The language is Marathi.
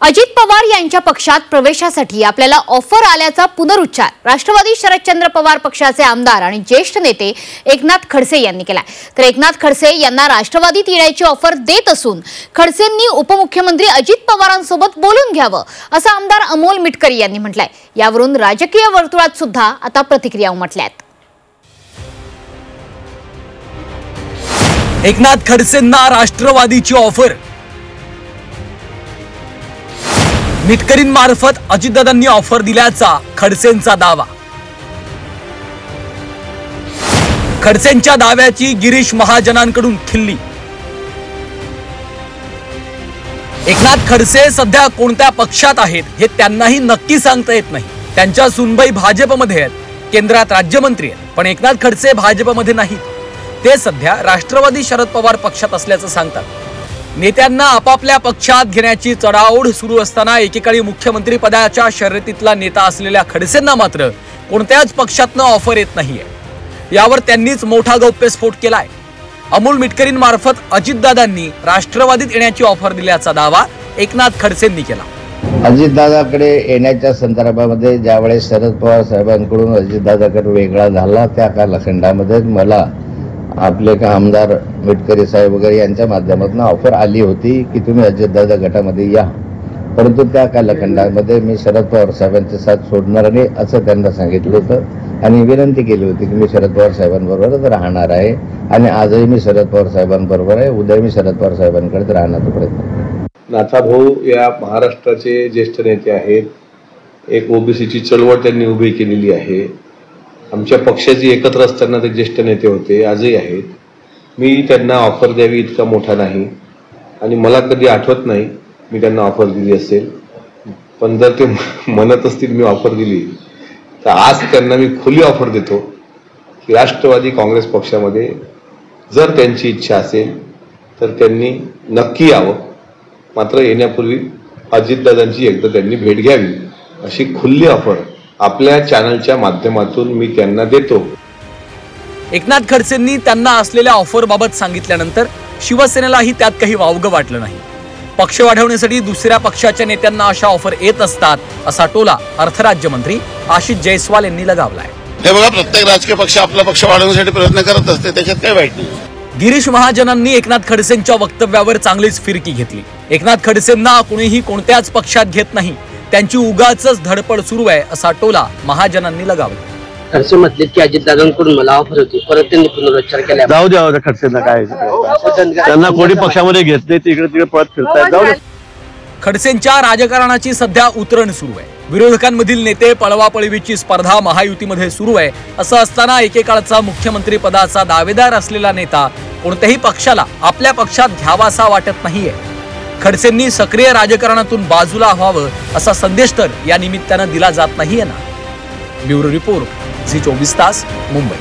अजित पवार यांच्या पक्षात प्रवेशासाठी आपल्याला ऑफर आल्याचा पुनरुच्चार राष्ट्रवादी शरदचंद्र पवार पक्षाचे आमदार आणि ज्येष्ठ नेते एकनाथ खडसे यांनी केलाय। तर एकनाथ खडसे यांना राष्ट्रवादीत येण्याची ऑफर देत असून खडसेंनी उपमुख्यमंत्री अजित पवारांसोबत बोलून घ्यावं असं आमदार अमोल मिटकरी यांनी म्हटलंय। यावरून राजकीय वर्तुळात सुद्धा आता प्रतिक्रिया उमटल्यात। एकनाथ खडसेंना राष्ट्रवादीची ऑफर। मिटकरींमार्फत अजितदादांनी ऑफर दिल्याचा खडसेंचा दावा। खडसेंच्या दाव्याची गिरीश महाजनांकडून खिल्ली। एकनाथ खडसे सध्या कोणत्या पक्षात आहेत हे त्यांनाही नक्की सांगता येत नाही। त्यांच्या सुनबाई भाजपमध्ये आहेत, केंद्रात राज्यमंत्री आहेत, पण एकनाथ खडसे भाजपमध्ये नाहीत। ते सध्या राष्ट्रवादी शरद पवार पक्षात असल्याचं सांगतात। नेत्यांना आपापल्या पक्षात घेण्याची चढाओढ सुरू असताना एकेकाळी मुख्यमंत्री पदाच्या शर्यतीतला नेता असलेल्या खडसेंना मात्र कोणत्याच पक्षातनं ऑफर येत नाहीये। यावर त्यांनीच मोठा गौप्यस्फोट केलाय। अमोल मिटकरींमार्फत अजितदादांनी राष्ट्रवादीत येण्याची ऑफर दिल्याचा दावा एकनाथ खडसेंनी केला। अजितदादाकडे येण्याच्या संदर्भामध्ये ज्यावेळेस शरद पवार साहेबांकडून अजितदादाकडे वेगळा झाला त्या कालखंडामध्ये मला आपले आमदार मिटकरी साहेब वगैरे यांच्या माध्यमातून ऑफर आली होती की तुम्ही अजितदादा गटामध्ये या, परंतु त्या कालखंडामध्ये मी शरद पवार साहेबांचे साथ सोडणार नाही असं त्यांना सांगितलं होतं आणि विनंती केली होती की मी शरद पवार साहेबांबरोबरच राहणार आहे आणि आजही मी शरद पवार साहेबांबरोबर आहे, उद्या मी शरद पवार साहेबांकडेच राहण्याचा प्रयत्न करतो। नाथाभाऊ या महाराष्ट्राचे ज्येष्ठ नेते आहेत। एक ओबीसीची चळवळ त्यांनी उभी केलेली आहे। आमच्या पक्षाची एकत्र असताना ते ज्येष्ठ नेते होते, आजही आहेत। मी त्यांना ऑफर द्यावी इतका मोठा नाही आणि मला कधी आठवत नाही मी त्यांना ऑफर दिली असेल, पण जर ते म्हणत असतील मी ऑफर दिली तर आज त्यांना मी खुली ऑफर देतो की राष्ट्रवादी काँग्रेस पक्षामध्ये जर त्यांची इच्छा असेल तर त्यांनी नक्की यावं, मात्र येण्यापूर्वी अजितदादांची एकदा त्यांनी भेट घ्यावी अशी खुली ऑफर आपल्या चॅनलच्या माध्यमातून मी त्यांना देतो। एकनाथ खडसेंनी त्यांना असलेल्या ऑफर बाबत सांगितल्यानंतर शिवसेनेलाही त्यात काही वावगं वाटलं नाही। पक्ष वाढवण्यासाठी दुसऱ्या पक्षाच्या नेत्यांना अशा ऑफर येत असतात असा टोला अर्थराज्यमंत्री आशिष जयस्वाल यांनी लगावलाय। हे बघा, प्रत्येक राजकीय पक्ष आपला पक्ष वाढवण्यासाठी प्रयत्न करत असते, त्याच्यात काय वाईट नाही। गिरीश महाजनांनी एकनाथ खडसेंच्या वक्तव्यावर चांगलीच फिरकी घेतली। एकनाथ खडसेंना कोणीही कोणत्याच पक्षात घेत नाही, त्यांची उगाचच धडपड सुरू आहे असा टोला महाजनांनी लगावला। खडसे म्हटले की अजितदादांकडून मला ऑफर होती, परत त्यांनी पुनरुच्चार केला। जाऊ द्या खडसेंना, काय त्यांना कोणी पक्षामध्ये घेतले तिकडे तिकडे पळत फिरतायत, जाऊ द्या। खडसेंच्या राजकारणाची सध्या उतरण सुरू आहे। विरोधकांमधील नेते पळवापळवीची स्पर्धा महायुतीमध्ये सुरू आहे। असं असताना एकेकाळचा मुख्यमंत्री पदाचा दावेदार असलेला नेता कोणत्याही पक्षाला आपल्या पक्षात घ्यावासा वाटत नाहीये। खडसेंनी सक्रिय राजकारणातून बाजूला व्हावं असा संदेश तर या निमित्तानं दिला जात नाहीये ना। ब्युरो रिपोर्ट, झी 24 तास, मुंबई।